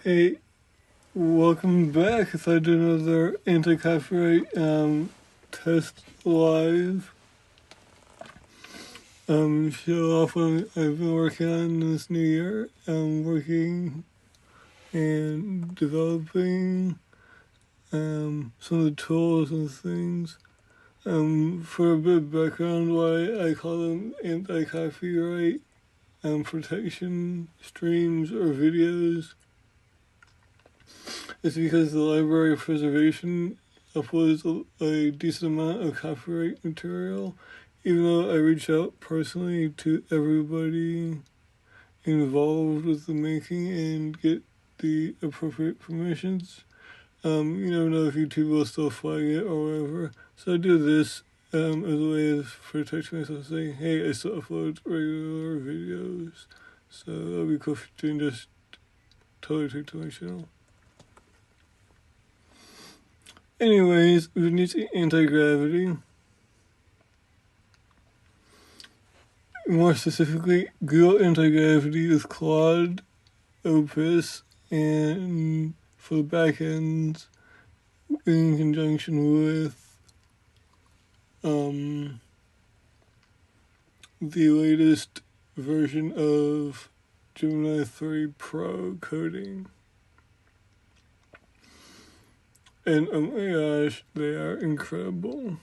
Hey, welcome back. If I do another anti-copyright test live show off what I've been working on this new year. I'm working and developing some of the tools and things. For a bit of background, why I call them anti-copyright protection streams or videos. It's because the Library of Preservation uploads a decent amount of copyright material, even though I reach out personally to everybody involved with the making and get the appropriate permissions. You never know if YouTube will still flag it or whatever. So I do this as a way of protecting myself, saying, hey, I still upload regular videos. So that'll be cool if you can just totally take to my channel. Anyways, we need anti-gravity. More specifically, Google Anti-Gravity with Claude, Opus, and for the backends in conjunction with the latest version of Gemini 3 Pro coding. And oh my gosh, they are incredible.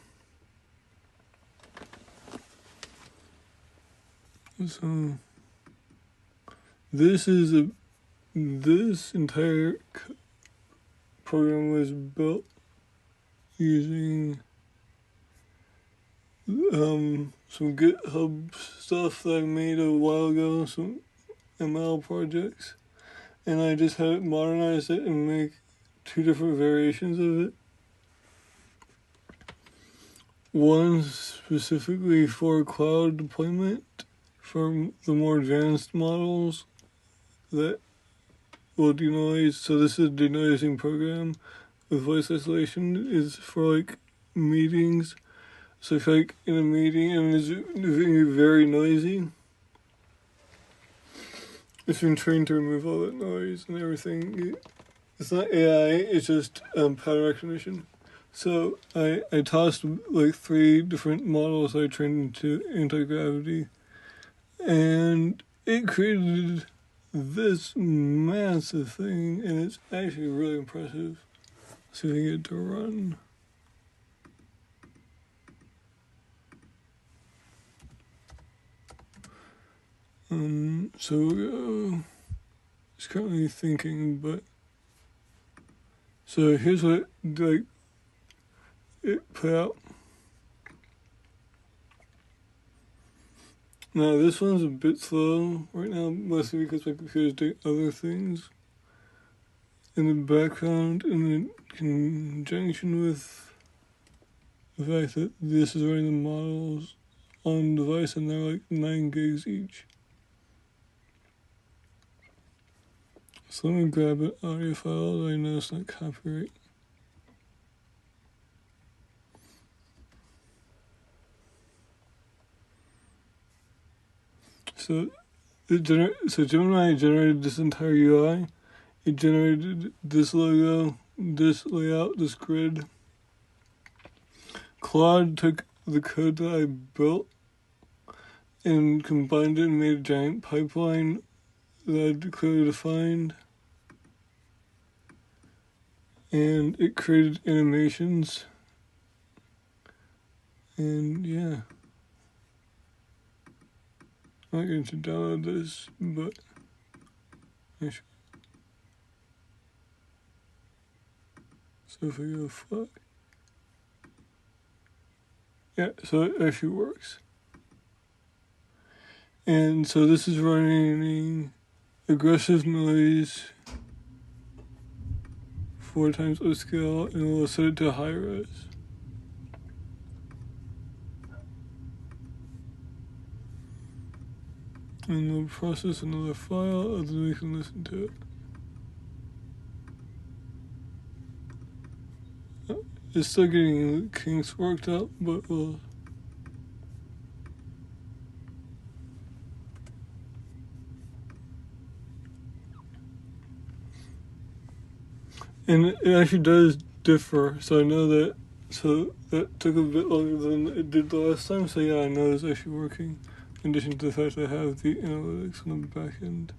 So this entire program was built using some GitHub stuff that I made a while ago, some ML projects, and I just had it modernize it and make 2 different variations of it. One specifically for cloud deployment for the more advanced models that will denoise. So this is a denoising program with voice isolation. Is for like meetings. So if like in a meeting and it's very noisy, it's been trained to remove all that noise and everything. It's not AI, it's just pattern recognition. So I tossed like 3 different models I trained into anti-gravity, and it created this massive thing, and it's actually really impressive. Let's see if I can get it to run. So it's currently thinking, but so here's what it put out. Now this one's a bit slow right now, mostly because my computer's doing other things in the background, and in conjunction with the fact that this is running the models on device, and they're like 9 gigs each. So let me grab an audio file that I know it's not copyright. So Gemini generated this entire UI. It generated this logo, this layout, this grid. Claude took the code that I built and combined it and made a giant pipeline that I clearly defined. And it created animations. And yeah. I'm not going to download this, but I should. So if I go fly. Yeah, so it actually works. And so this is running aggressive noise 4 times upscale, and we'll set it to high res. And we'll process another file, and then we can listen to it. It's still getting kinks worked out, but we'll. And it actually does differ, so I know that. So that took a bit longer than it did the last time. So yeah, I know it's actually working. In addition to the fact that I have the analytics on the back end.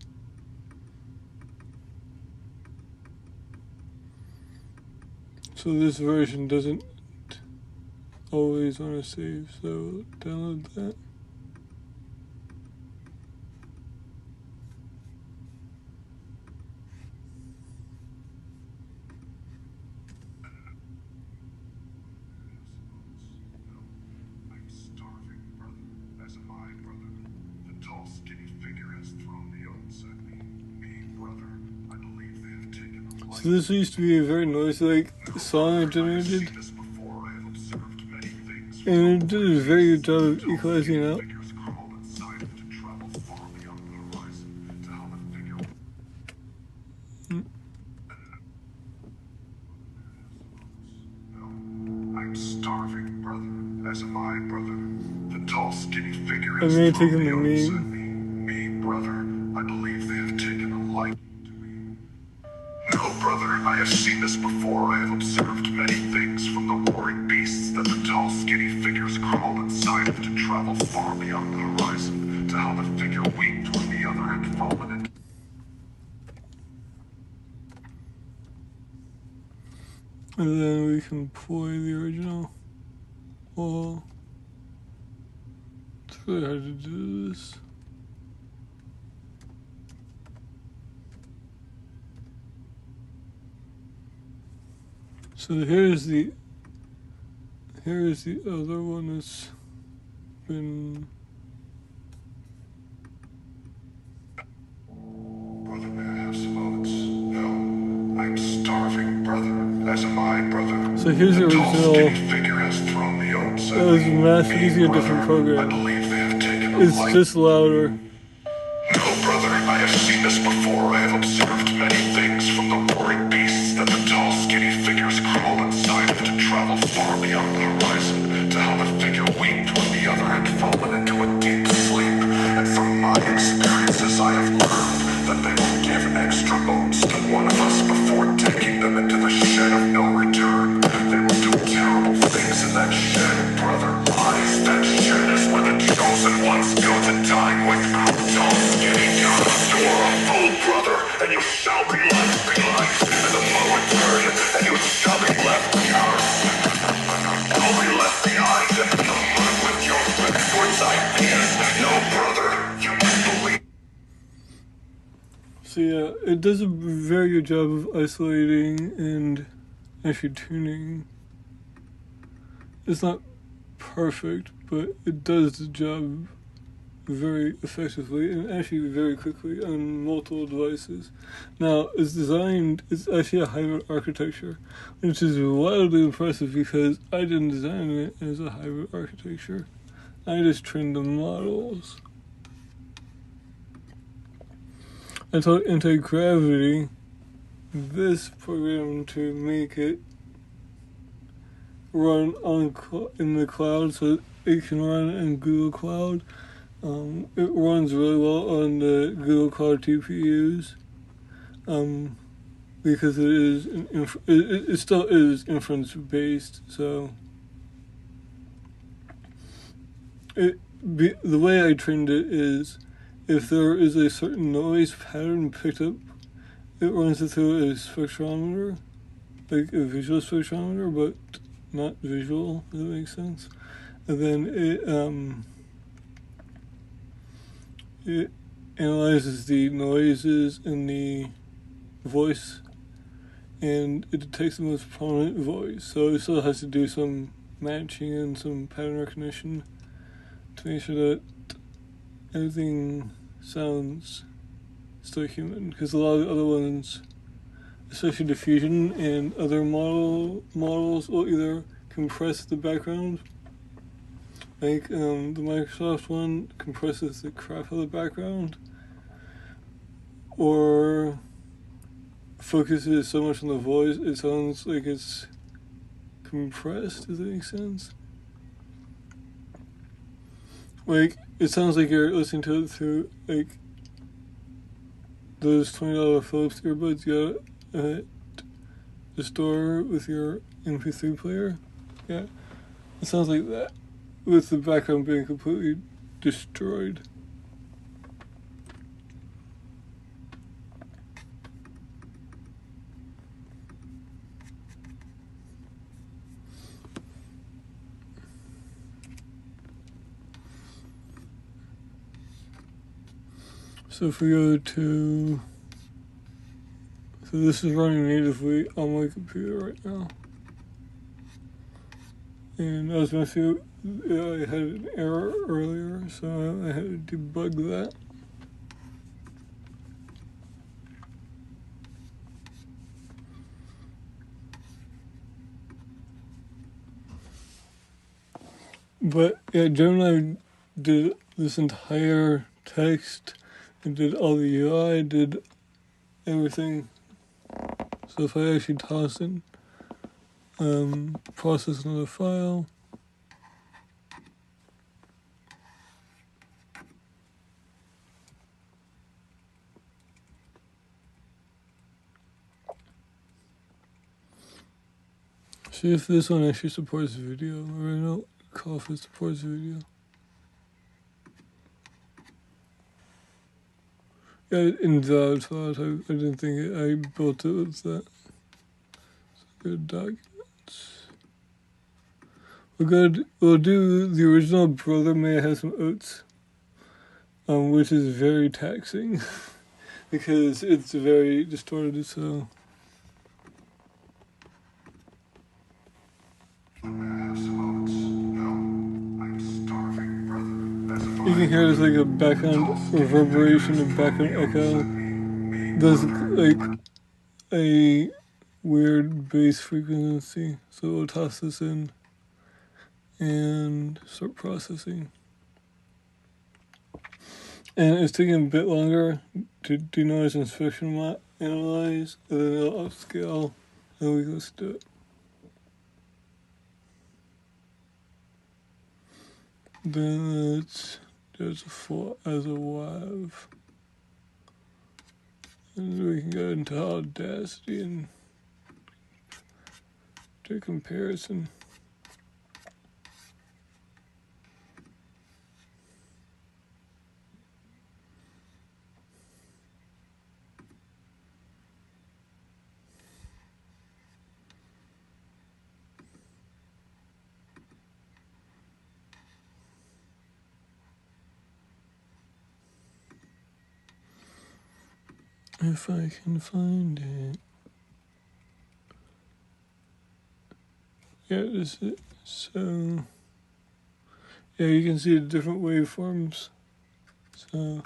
So this version doesn't always want to save, so download that. So this used to be a very noisy song I generated, and it did a very good job of equalizing out. I'm starving, brother. As am I, brother. The tall, skinny figure I has may have thrown taken the the oats meme. at me. Me, brother. I believe they have taken a liking to me. No, brother. I have seen this before. I have observed many things from the roaring beasts that the tall, skinny figures crawl inside of to travel far beyond the horizon, to how the figure weaked when the other had fallen into. And then we can play the original. Well, it's really hard to do this. So here's the other one that's been. Brother, may I have some oats? No. I'm starving, brother. As am I, brother. So here's the tall, original. skinny figure has thrown the oats at That was me. mass Me, using a brother. different I program. believe they have taken a It's liking. just louder. No, brother, I have seen this before. I have observed many things from the roaring beasts that the tall, skinny figures crawl inside of to travel far beyond the horizon, to how the figure weaked when the other had fallen into a deep sleep. And from my experiences, I have learned that they will give extra oats to one of us before taking them into the shed of no return. They will do terrible things in that shed, brother. Lies, that shed is where the chosen ones go to die without tall, skinny God. You are a fool, brother, and you shall be left behind. And the moment turn, and you shall be left behind. You'll be left behind, and you'll run with your backwards ideas. No, brother, you must believe. So yeah, it does a very good job of isolating and actually tuning. It's not perfect, but it does the job very effectively and actually very quickly on multiple devices. Now, it's actually a hybrid architecture, which is wildly impressive because I didn't design it as a hybrid architecture. I just trained the models. I taught anti-gravity, this program, to make it run in the cloud, so it can run in Google Cloud. It runs really well on the Google Cloud TPUs, because it still is inference based. So the way I trained it is, if there is a certain noise pattern picked up, it runs it through a spectrometer, like a visual spectrometer, but not visual, if that makes sense. And then it analyzes the noises in the voice, and it detects the most prominent voice. So it still has to do some matching and some pattern recognition to make sure that everything sounds still human. Because a lot of the other ones, especially diffusion and other models, will either compress the background, like the Microsoft one compresses the crap out of the background, or focuses so much on the voice it sounds like it's compressed. Does that make sense? Like, it sounds like you're listening to it through like those $20 Philips earbuds you got at the store with your MP3 player. Yeah, it sounds like that, with the background being completely destroyed. So if we go to, so this is running natively on my computer right now. And I was messing, I had an error earlier, so I had to debug that. But yeah, Gemini did this entire text and did all the UI, did everything. So if I actually toss in, process another file, see if this one actually supports video, or I don't recall if it supports video. Yeah, in the thought, I didn't think it, I built it with that. So good documents. We'll do the original Brother May I Have Some Oats, which is very taxing because it's very distorted, so. You can hear there's like a background reverberation and background echo. There's like a weird bass frequency, so we'll toss this in and start processing. And it's taking a bit longer to denoise and spectrum analyze, and then it'll upscale, and we let's do it. Then there's a full as a WAV. And we can go into Audacity and do a comparison. If I can find it. Yeah, this is it. So, yeah, you can see the different waveforms. So,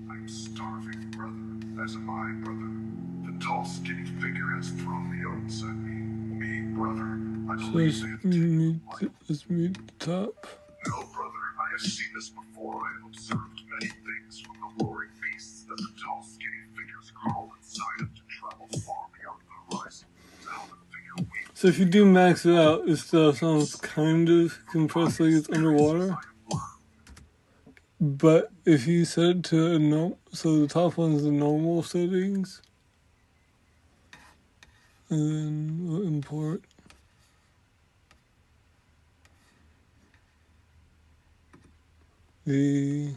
I'm starving, brother. As am I, brother. The tall, skinny figure has thrown the oats at me. Me, brother. I believe they have taken life. let's meet the top. No, brother. I have seen this before. I have observed many things from the roaring beasts that the tall, skinny figures crawl inside of to travel far beyond the horizon. To help the figure weep. So if you do max it out, it still sounds kind of compressed like it's underwater. But if you set it to a normal, so the top one is the normal settings, and then we'll import. The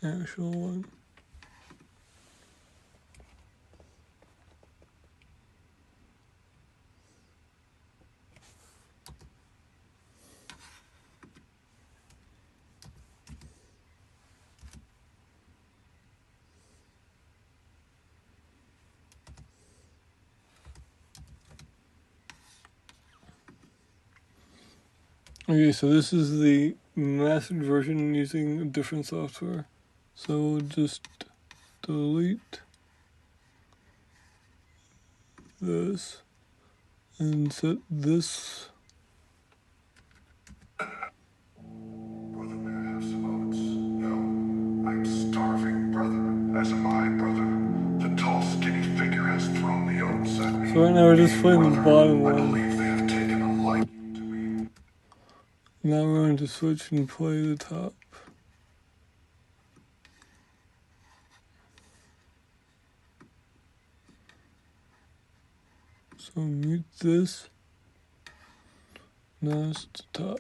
actual one. Okay, so this is the mastered version using a different software. So we'll just delete this and set this. Brother, may I have some oats? No. I'm starving, brother. As am I, brother. The tall, skinny figure has thrown the oats at me. So right now we're just playing the bottom I one. believe they have taken a liking to me. Now we're going to switch and play the top. So mute this. Now it's the top.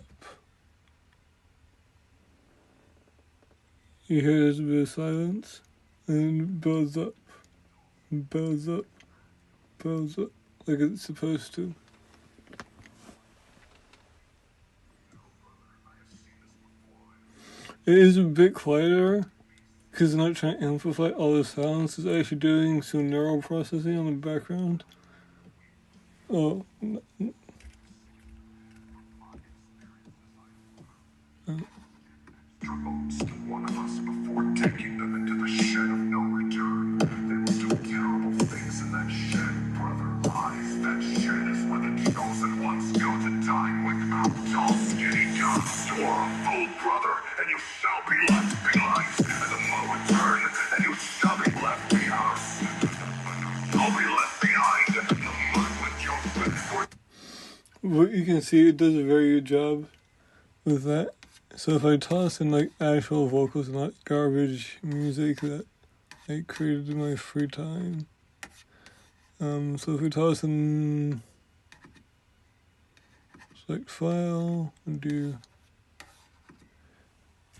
You hear there's a bit of silence, and it builds up, builds up, builds up, like it's supposed to. It is a bit quieter, because I'm not trying to amplify all the sounds. It's actually doing some neural processing on the background. Oh. Most one of us before taking them into the shed of no return. They will do terrible things in that shed, brother. Lies. That shed is where the chosen ones go to die with mouth tall, skinny guns. You are a fool, brother, and you shall be left behind. And the mo return, and you shall be left behind. You'll be left behind in the mud with your foot. But you can see it does a very good job with that. So if I toss in like actual vocals, not garbage music that I created in my free time. So if we toss in select file and do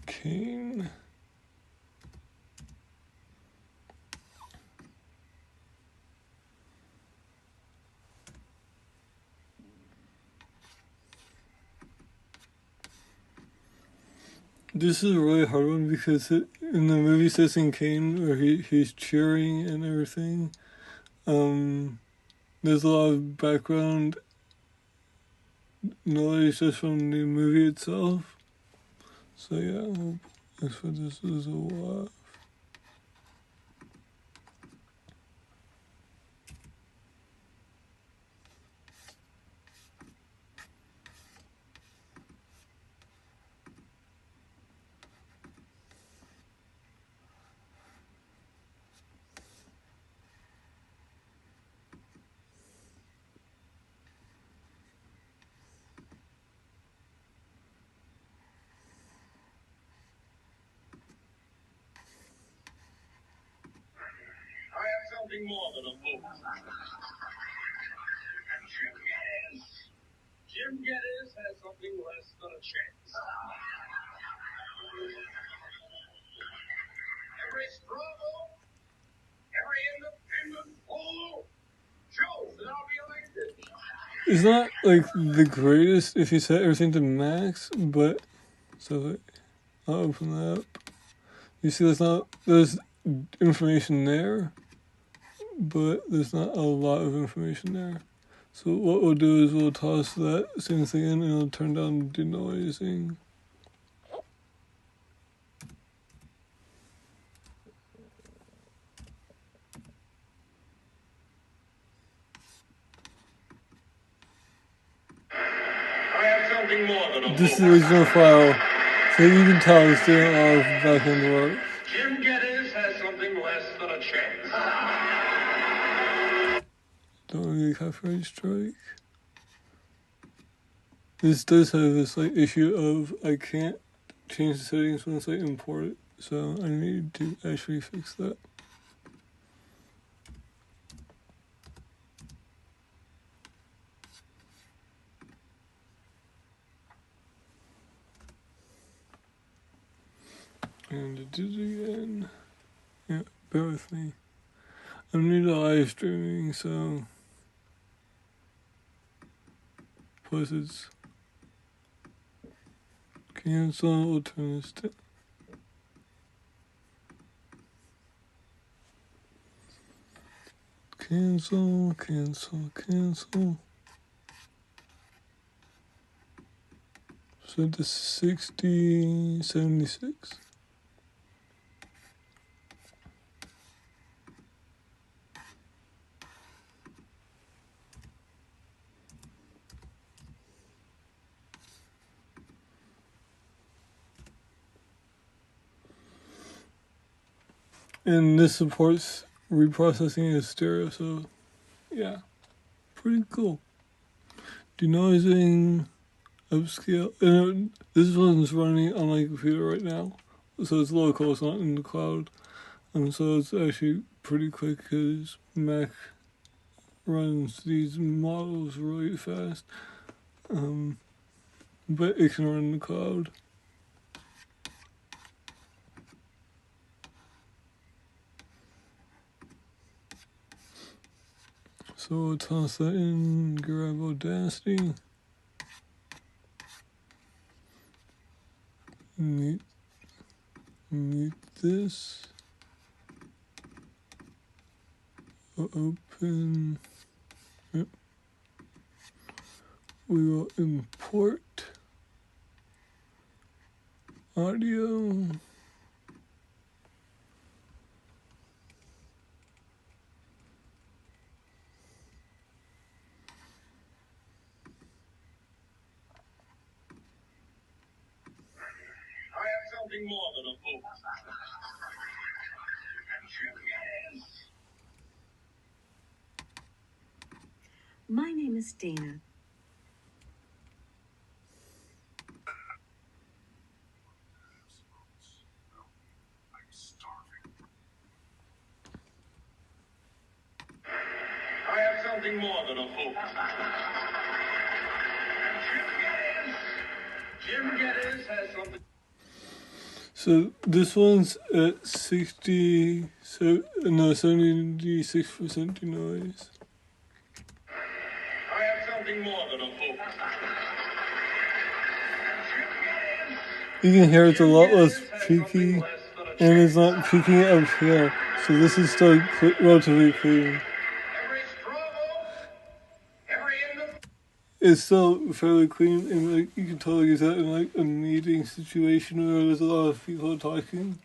Kane. This is a really hard one because in the movie Citizen Kane, where he's cheering and everything, there's a lot of background noise just from the movie itself. So yeah, I hope that's what this is all about. I have something more than a moon. And Jim Geddes has something less than a chance. Every struggle, every independent fool shows that I'll be elected. It's not like the greatest if you set everything to max, but so I'll open that up. You see, there's information there, but there's not a lot of information there. So what we'll do is we'll toss that same thing in and it'll turn down denoising. I have something more than a This is the original file, so you can tell it's doing a lot of back-end work. Jim Geddes has something less than a chance. Don't really get a copyright strike. This does have this like issue of I can't change the settings once I import it, so I need to actually fix that. And to do it again. Yeah, bear with me. I'm new to live streaming, so plus it's cancel. We'll turn this to cancel, cancel, cancel. So to 6076. And this supports reprocessing as stereo, so yeah, pretty cool. Denoising, upscale. And this one's running on my computer right now, so it's local. It's not in the cloud, and so it's actually pretty quick because Mac runs these models really fast. But it can run in the cloud. So we'll toss that in, grab Audacity. Mute this. We'll open. Yep. We will import audio. Something more than a book. My name is Dana. I'm starving. I have something more than a book. Jim Geddes has something. So this one's at 76% denoise. I have something more than a book. You can hear it's a lot less peaky, and it's not peaking up here. So this is still relatively clean. Every struggle, every end of It's still fairly clean, and like you can totally use that in like a meeting situation where there's a lot of people talking.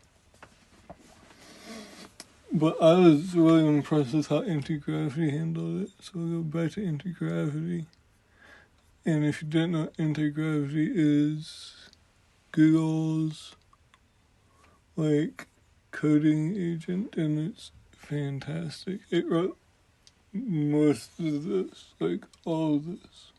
But I was really impressed with how Anti-Gravity handled it. So we'll go back to Anti-Gravity. And if you didn't know, Anti-Gravity is Google's like coding agent, and it's fantastic. It wrote most of this, like all of this.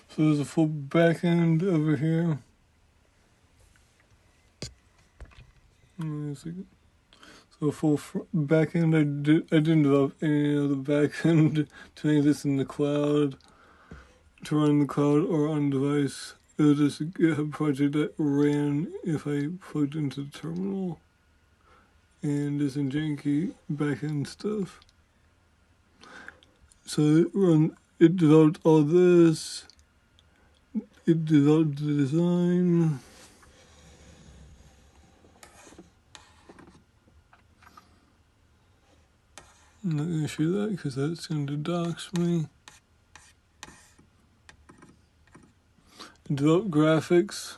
So there's a full back end over here. So full back end. I didn't develop any of the back end to make this in the cloud, to run in the cloud or on device. It was just a GitHub project that ran if I plugged into the terminal, and just in janky back end stuff. So it developed all this. It developed the design. I'm not going to show that because that's going to dox me. It developed graphics.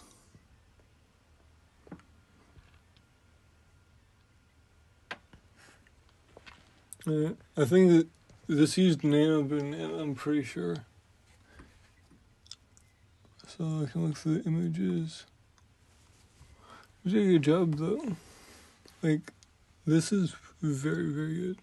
I think that this used Nano Banana, I'm pretty sure. So I can look through the images. You did a good job though. Like, this is very, very good.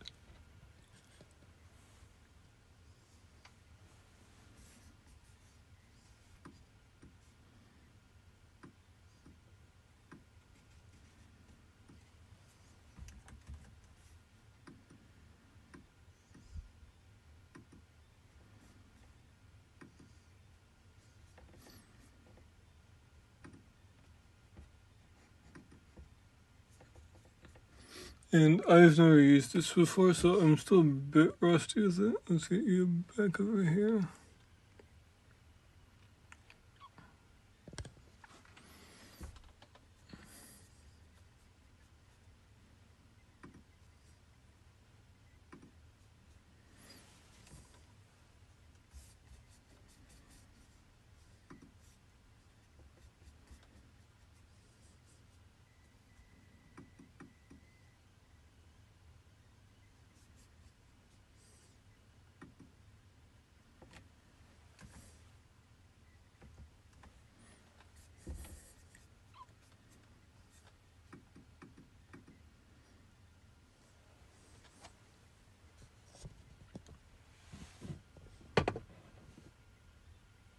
And I've never used this before, so I'm still a bit rusty with it. Let's get you back over here.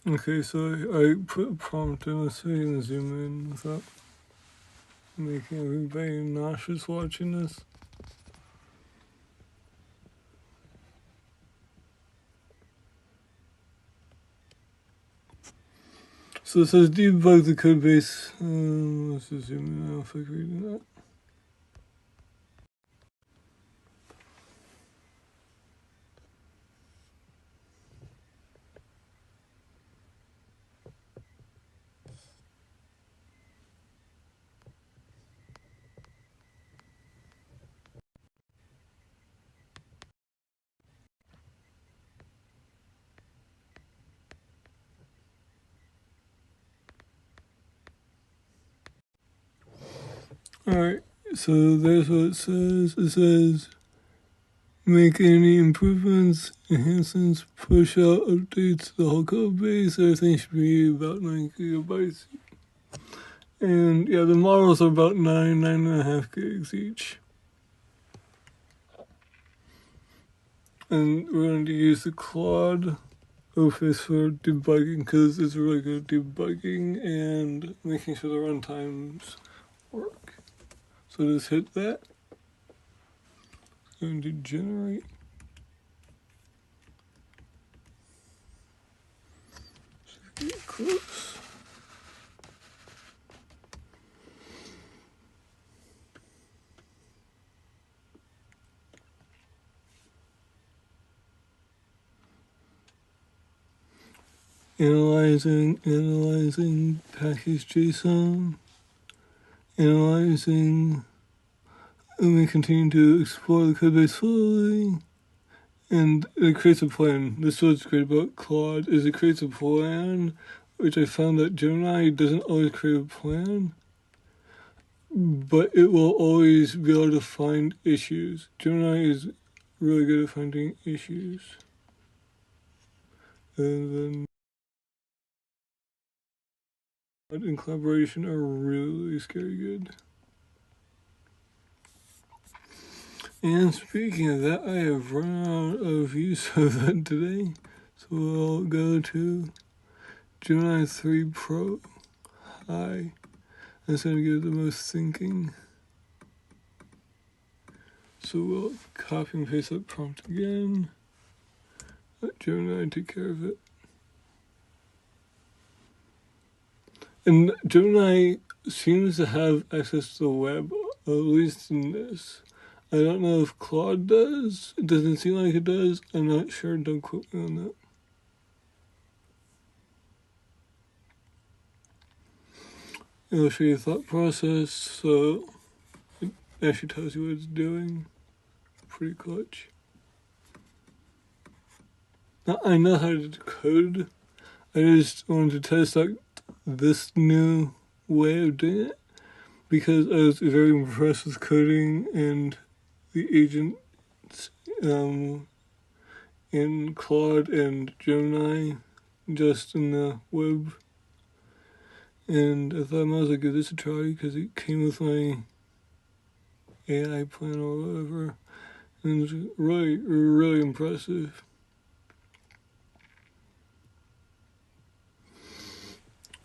Okay, so I put a prompt in so you can zoom in without making everybody nauseous watching this. So it says debug the code base. Let's just zoom in now if I can read that. Alright, so there's what it says. It says make any improvements, enhancements, push out updates to the whole code base. Everything should be about 9 gigabytes. And yeah, the models are about 9.5 gigs each. And we're going to use the Claude Office for debugging because it's really good at debugging and making sure the runtimes work. So just hit that. It's going to generate. Get close. Analyzing package JSON, analyzing, and we continue to explore the codebase fully, and it creates a plan. This is what's great about Claude, is it creates a plan, which I found that Gemini doesn't always create a plan, but it will always be able to find issues. Gemini is really good at finding issues. And then in collaboration are really scary good. And speaking of that, I have run out of use of that today. So we'll go to Gemini 3 Pro High. That's going to give the most thinking. So we'll copy and paste that prompt again. Let Gemini take care of it. And Gemini seems to have access to the web, at least in this. I don't know if Claude does. It doesn't seem like it does. I'm not sure. Don't quote me on that. It'll show you thought process, so it actually tells you what it's doing. Pretty clutch. Now, I know how to code. I just wanted to test out this new way of doing it because I was very impressed with coding and the agents in Claude and Gemini just in the web. And I thought I might as well give this a try because it came with my AI plan or whatever. And it's really, really impressive.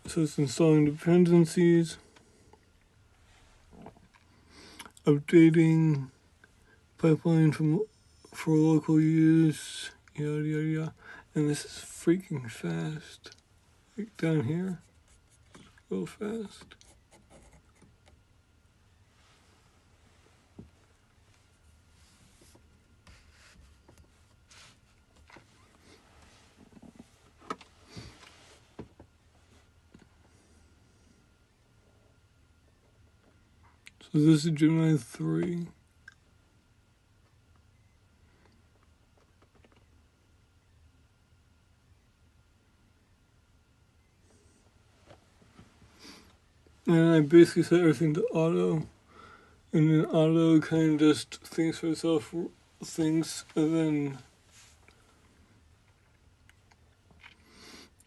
So it's installing dependencies, updating pipeline for local use, yada yada yada. And this is freaking fast. Like down here, real fast. So this is Gemini 3. And I basically set everything to auto. And then auto kind of just thinks for itself, thinks, and then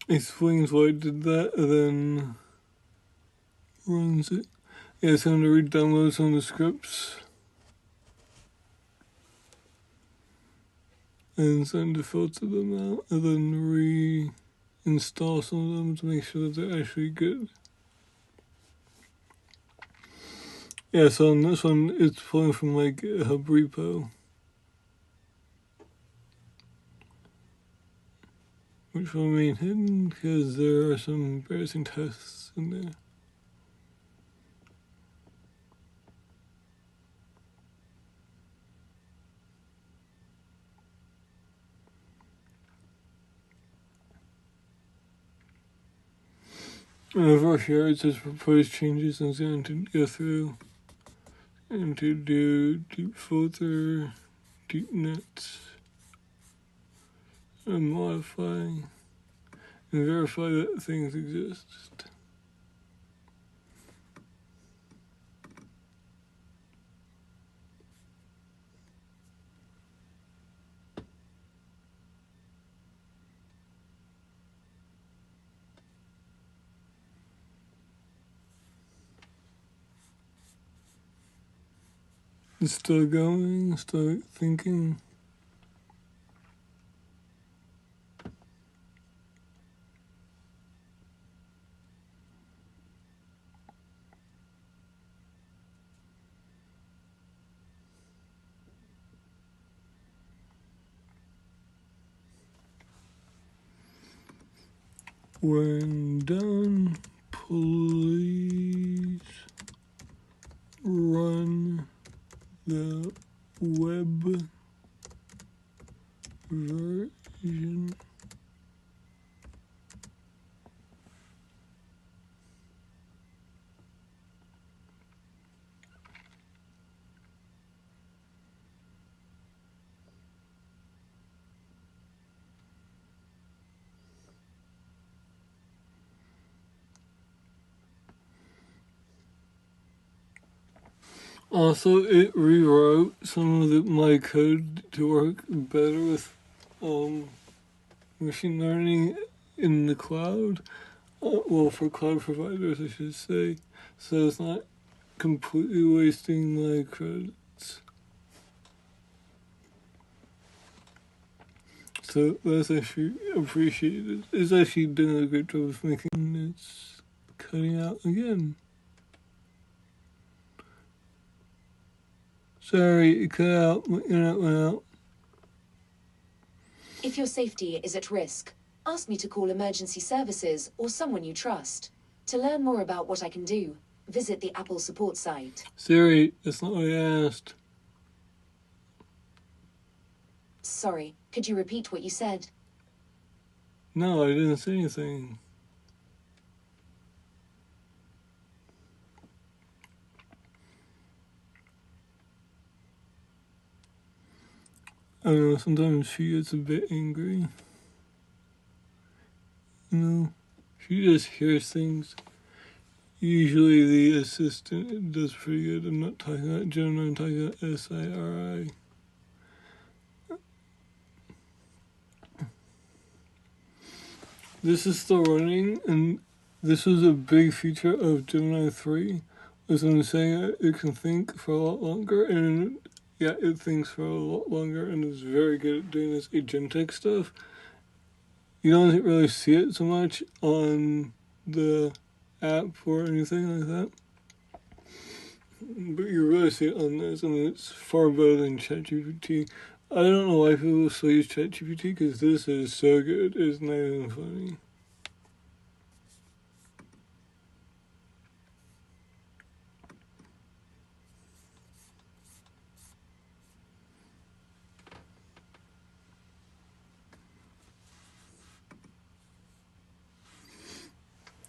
explains why it did that, and then runs it. Yeah, it's going to re-download some of the scripts. And send to filter them out, and then install some of them to make sure that they're actually good. Yeah, so on this one, it's pulling from like a hub repo, which will remain hidden because there are some embarrassing tests in there. And over here it says proposed changes, and it's going to go through and to do deep filter, deep nets, and modify and verify that things exist. It's still going, still thinking. When done, please run the web version. Also, it rewrote some of my code to work better with machine learning in the cloud. Well, for cloud providers, I should say. So it's not completely wasting my credits. So that's actually appreciated. It's actually doing a great job of making it's cutting out again. Sorry, it cut out. My internet went out. If your safety is at risk, ask me to call emergency services or someone you trust. To learn more about what I can do, visit the Apple support site. Siri, that's not what I asked. Sorry, could you repeat what you said? No, I didn't say anything. I don't know, sometimes she gets a bit angry. You know, she just hears things. Usually the assistant does pretty good. I'm not talking about Gemini, I'm talking about SIRI. This is still running, and this was a big feature of Gemini 3. Was when saying it can think for a lot longer, and yeah, it thinks for a lot longer and is very good at doing this agentic stuff. You don't really see it so much on the app or anything like that, but you really see it on this, and it's far better than ChatGPT. I don't know why people still use ChatGPT, because this is so good, it's not even funny.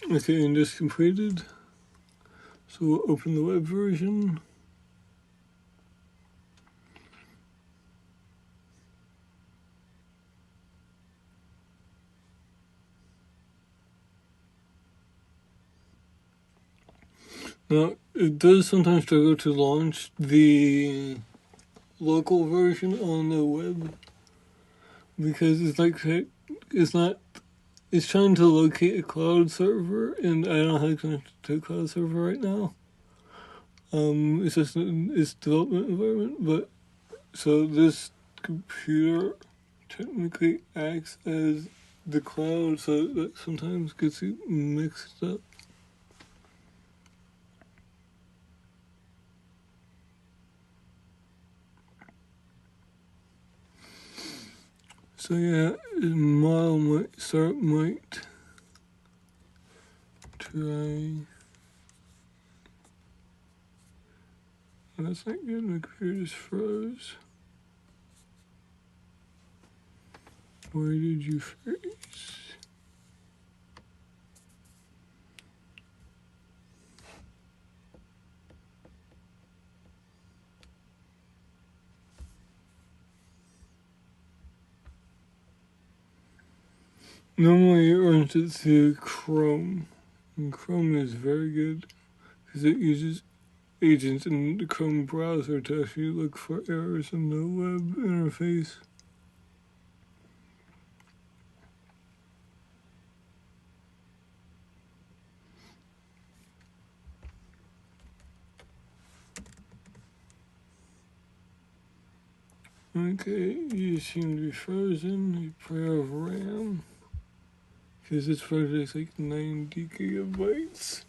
Okay, and this completed. So we'll open the web version. Now, it does sometimes struggle to launch the local version on the web, because it's trying to locate a cloud server, and I don't know how to connect to a cloud server right now. It's just its development environment, but so this computer technically acts as the cloud, so that sometimes gets it mixed up. So yeah, model might try. That's not good, my computer just froze. Where did you freeze? Normally it runs it through Chrome, and Chrome is very good because it uses agents in the Chrome browser to actually look for errors in the web interface. Okay, you seem to be frozen. You probably have RAM. Because this project's like 90 gigabytes.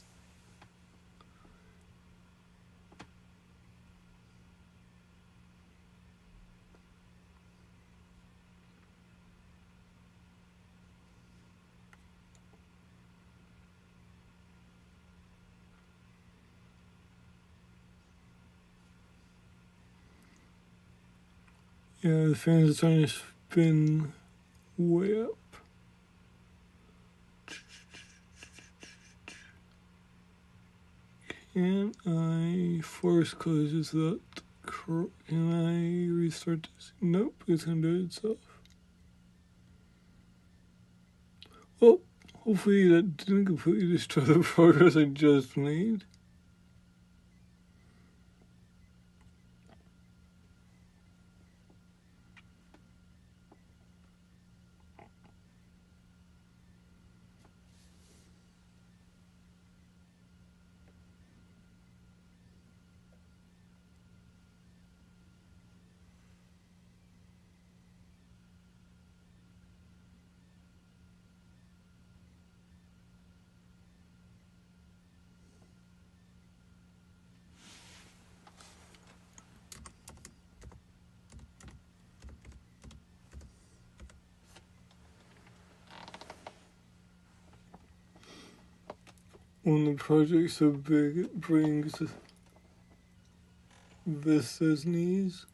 Yeah, the fans are trying to spin way up. Can I force close this without? Can I restart this? Nope, it's gonna do it itself. Well, hopefully that didn't completely destroy the progress I just made. When the project's so big, it brings Vista's knees.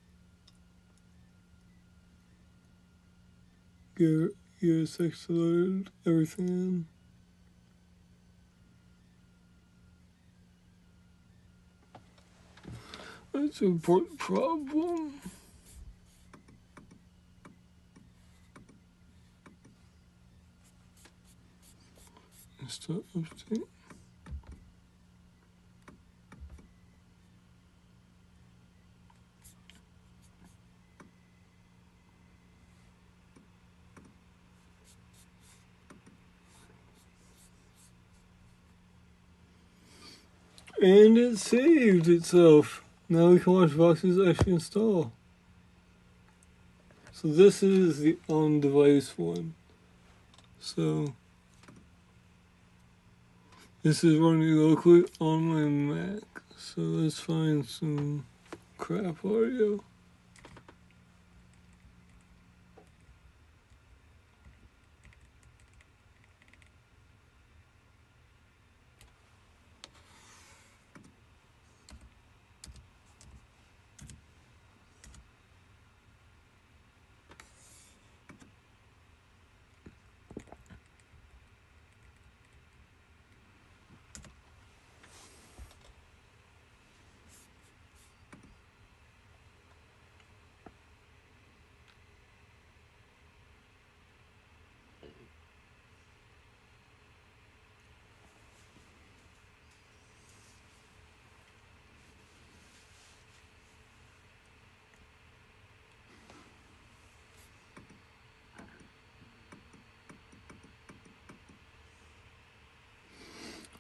Get ESX loaded, everything in. That's an important problem. Start update. And it saved itself. Now we can watch Vox's actually install. So this is the on-device one. So this is running locally on my Mac. So let's find some crap audio.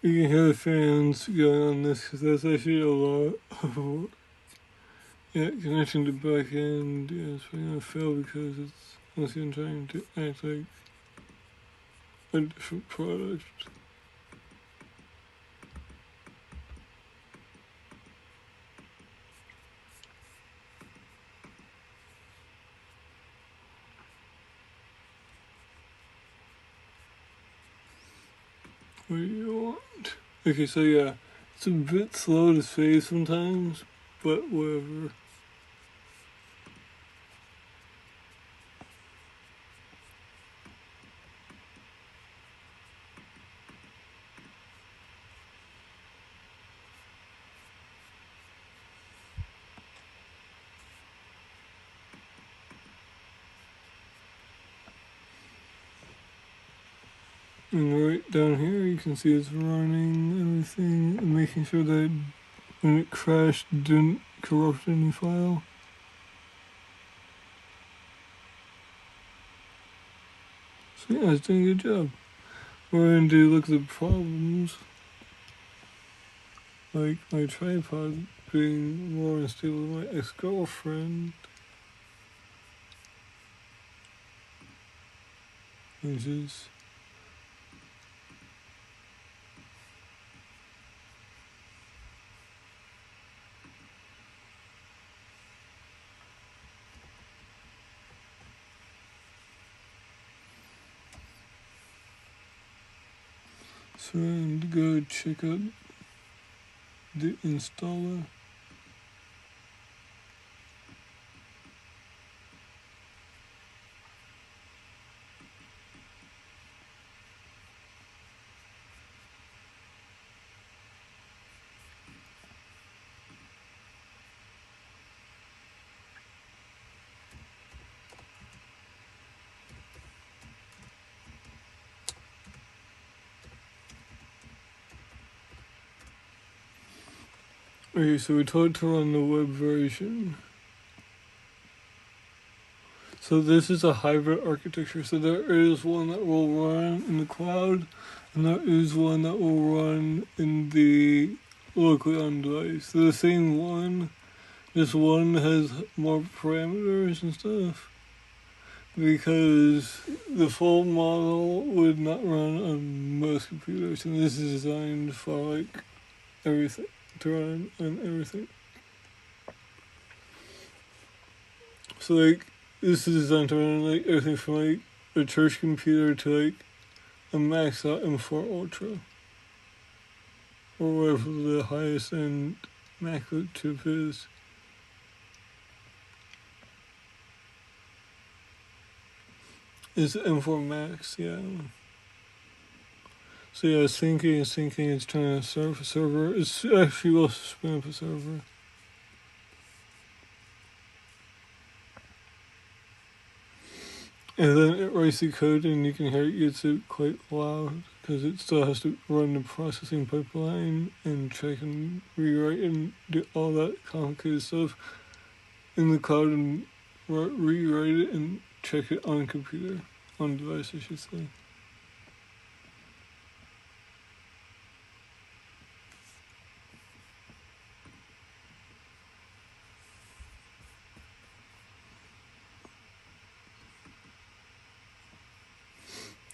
You can hear the fans going on this because that's actually a lot of connection to back end. Yeah, it's probably gonna fail because it's honestly trying to act like a different product. What do you want? Okay, so yeah, it's a bit slow to say sometimes, but whatever. And right down here, you can see it's running everything and making sure that when it crashed, it didn't corrupt any file. So yeah, it's doing a good job. We're going to look at the problems, like my tripod being more unstable than my ex-girlfriend, which is so I'm going to go check out the installer. Okay, so we told it to run the web version. So this is a hybrid architecture. So there is one that will run in the cloud, and there is one that will run in the locally on device. So the same one, just one has more parameters and stuff. Because the full model would not run on most computers, and this is designed for like everything, to run on everything. So like this is designed to run like everything from like a church computer to like a maxed out M4 Ultra, or whatever the highest end MacBook chip is. It's M4 Max, yeah. So yeah, it's syncing, it's trying to serve a server. It's actually will spin up a server. And then it writes the code, and you can hear it gets it quite loud because it still has to run the processing pipeline and check and rewrite and do all that complicated stuff in the cloud and rewrite it and check it on a computer, on device, I should say.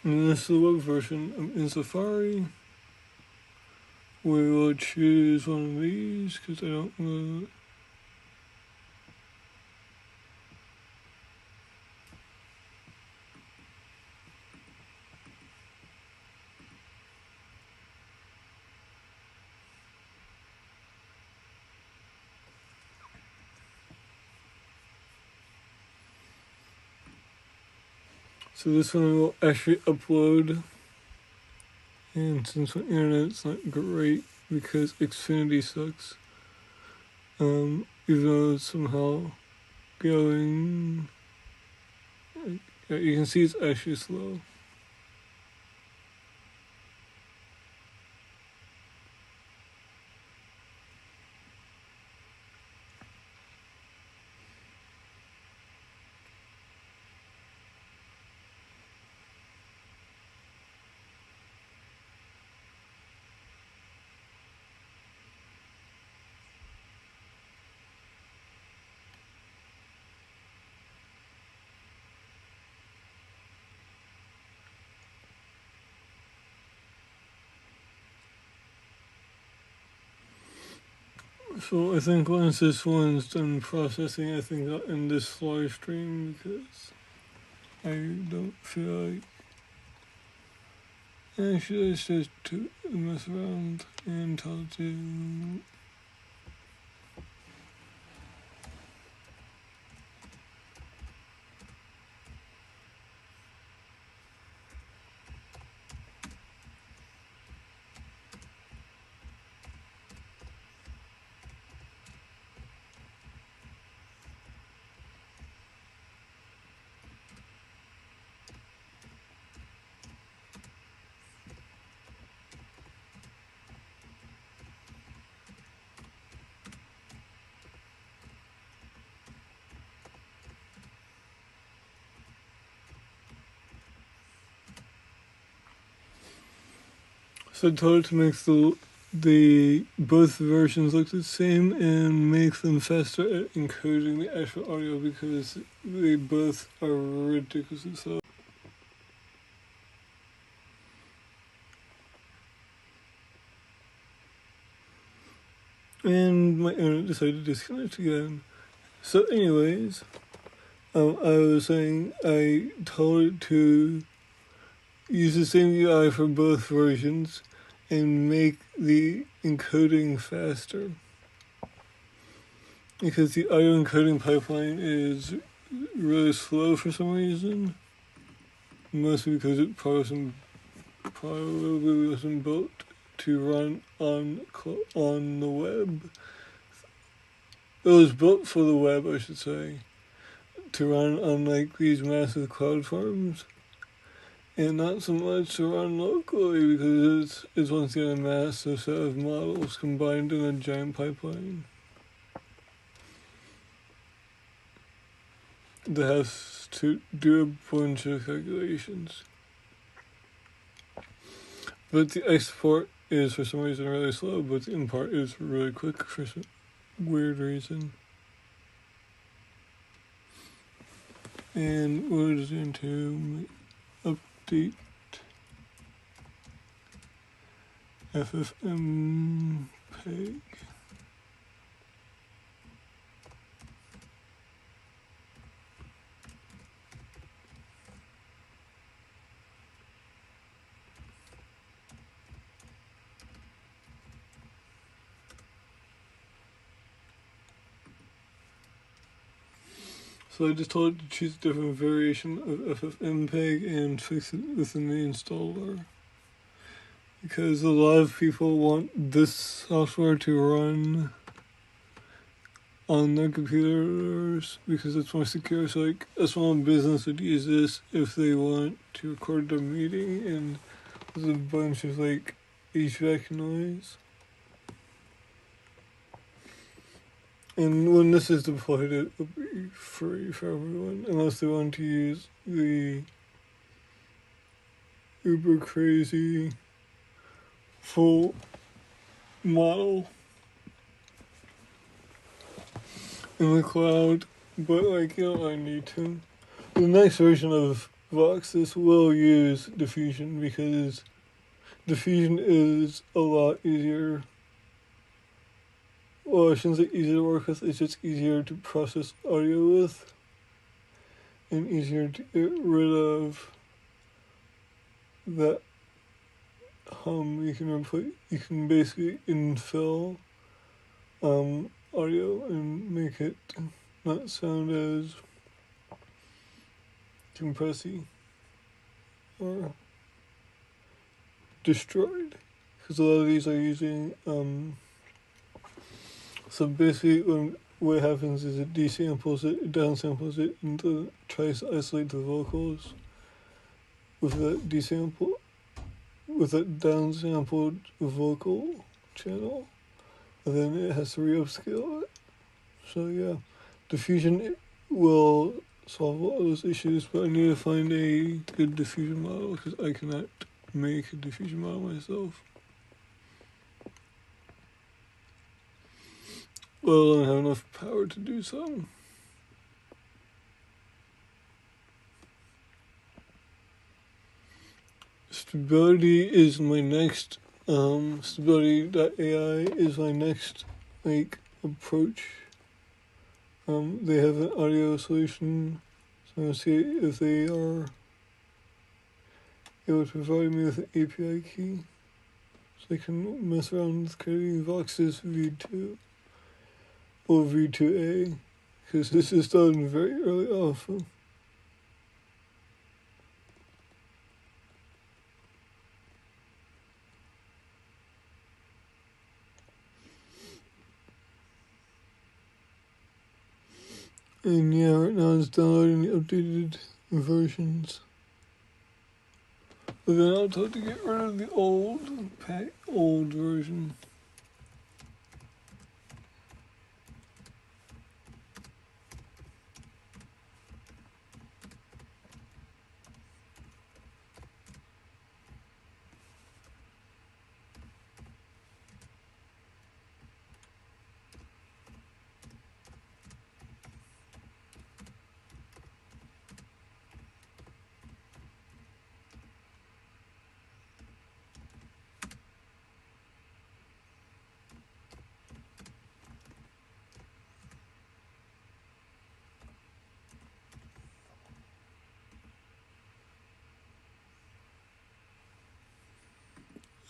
And this is the web version. In Safari, we will choose one of these because I don't know. So this one will actually upload, and since my internet's not great because Xfinity sucks, even though it's somehow going, you can see it's actually slow. So I think once this one's done processing, I think I'll end this live stream because I don't feel like. Actually, it's just to mess around and talk to. So I told it to make the both versions look the same and make them faster at encoding the actual audio because they both are ridiculously slow. And my internet decided to disconnect again. So anyways, I was saying I told it to use the same UI for both versions and make the encoding faster. Because the audio encoding pipeline is really slow for some reason. Mostly because it probably wasn't built to run on the web. It was built for the web, I should say, to run on like these massive cloud farms. And not so much to run locally because it's once again a massive set of models combined in a giant pipeline that has to do a bunch of calculations. But the export is for some reason really slow, but the import is really quick for some weird reason. And we're just going to update FFmpeg. So I just told it to choose a different variation of FFmpeg and fix it within the installer. Because a lot of people want this software to run on their computers because it's more secure. So like a small business would use this if they want to record their meeting and there's a bunch of like HVAC noise. And when this is deployed, it will be free for everyone, unless they want to use the uber crazy full model in the cloud. But like, you don't really need to. The next version of Voxus will use diffusion because diffusion is a lot easier. Well, I shouldn't say easier to work with, it's just easier to process audio with and easier to get rid of that hum. You can basically infill audio and make it not sound as compressy or destroyed. Because a lot of these are using so basically, what happens is it desamples it, downsamples it, and tries to isolate the vocals with that downsampled vocal channel, and then it has to re-upscale it. So yeah, diffusion will solve all those issues, but I need to find a good diffusion model because I cannot make a diffusion model myself. Well, I don't have enough power to do so. Stability is my next, Stability.ai is my next, like, approach. They have an audio solution, so I'm going to see if they are able to provide me with an API key so I can mess around with creating Vox's V2 or V2A, because this is done very early alpha. And yeah, right now it's downloading the updated versions. But then I'll have to get rid of the old version.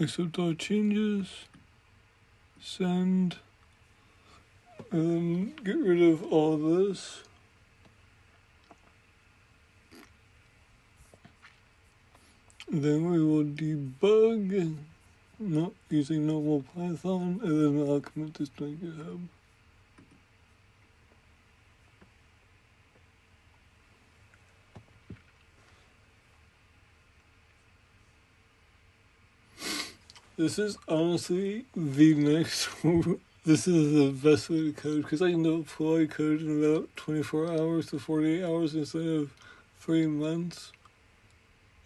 Accept all changes, send, and then get rid of all this. Then we will debug, not using normal Python, and then I'll commit this to GitHub. This is honestly the next. This is the best way to code because I can deploy code in about 24 hours to 48 hours instead of 3 months.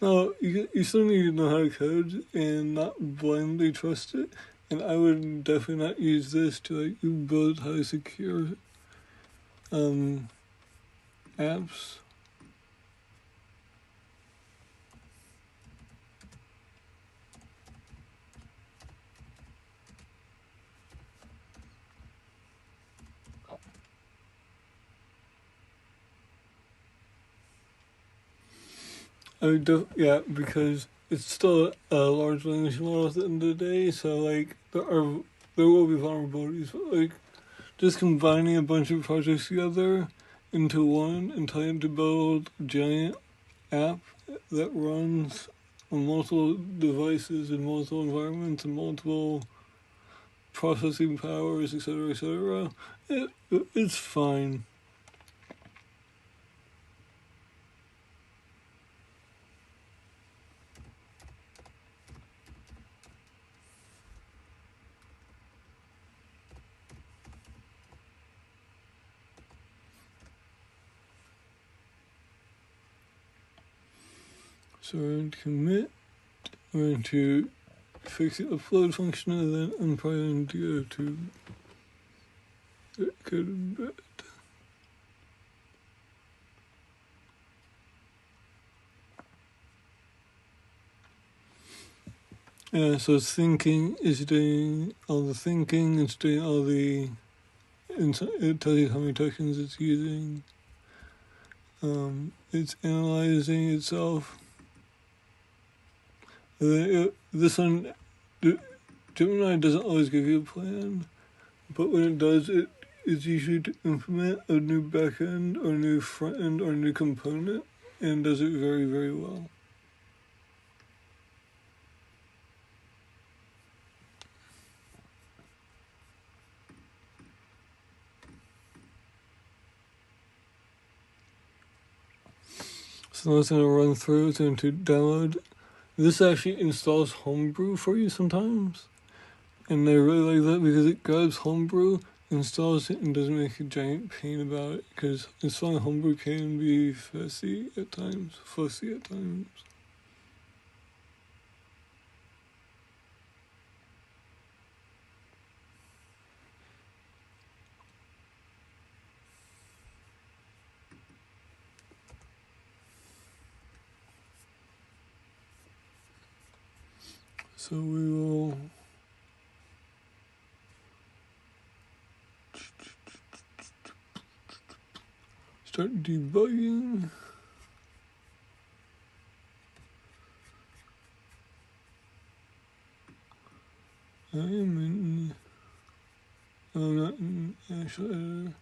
Now, you still need to know how to code and not blindly trust it. And I would definitely not use this to build high secure apps. Yeah, because it's still a large language model at the end of the day, so there will be vulnerabilities, but just combining a bunch of projects together into one and trying to build a giant app that runs on multiple devices in multiple environments and multiple processing powers, etc., it's fine. So we're going to commit, we're going to fix the upload function, and then I'm probably going to go to bed. Yeah, so it's doing all the thinking, it's doing all the, it tells you how many tokens it's using, it's analyzing itself. This one, Gemini doesn't always give you a plan, but when it does, it's usually to implement a new backend or new front end or new component, and does it very, very well. So now it's going to run through, it's going to download. This actually installs Homebrew for you sometimes. And I really like that because it grabs Homebrew, installs it, and doesn't make a giant pain about it. Because installing Homebrew can be fussy at times. So we will start debugging. I am in, not in actual editor.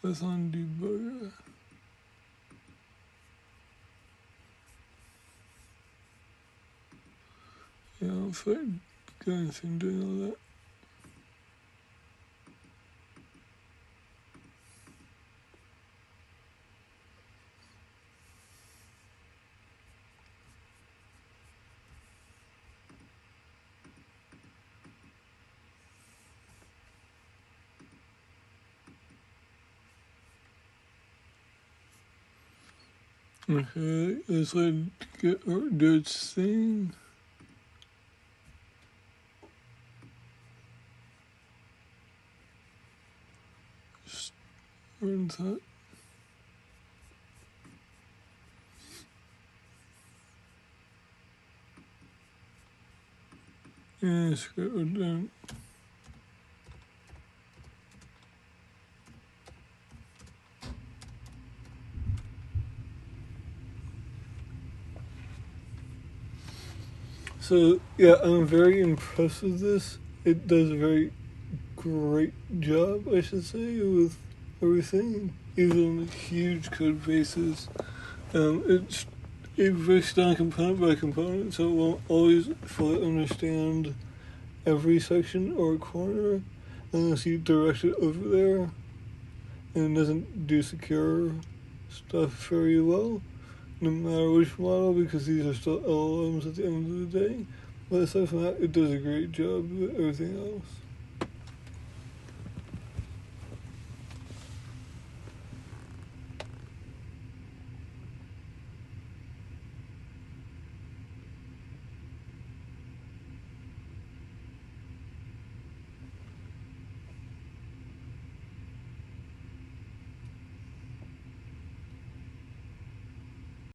Python debugger. Yeah, I'll find anything doing all that. Okay, let's let it do its thing. Just run that. Yeah, script we're done. So, yeah, I'm very impressed with this. It does a very great job, I should say, with everything, even with huge code bases. It breaks down component by component, so it won't always fully understand every section or corner unless you direct it over there, and it doesn't do secure stuff very well, no matter which model, because these are still LLMs at the end of the day. But aside from that, it does a great job with everything else.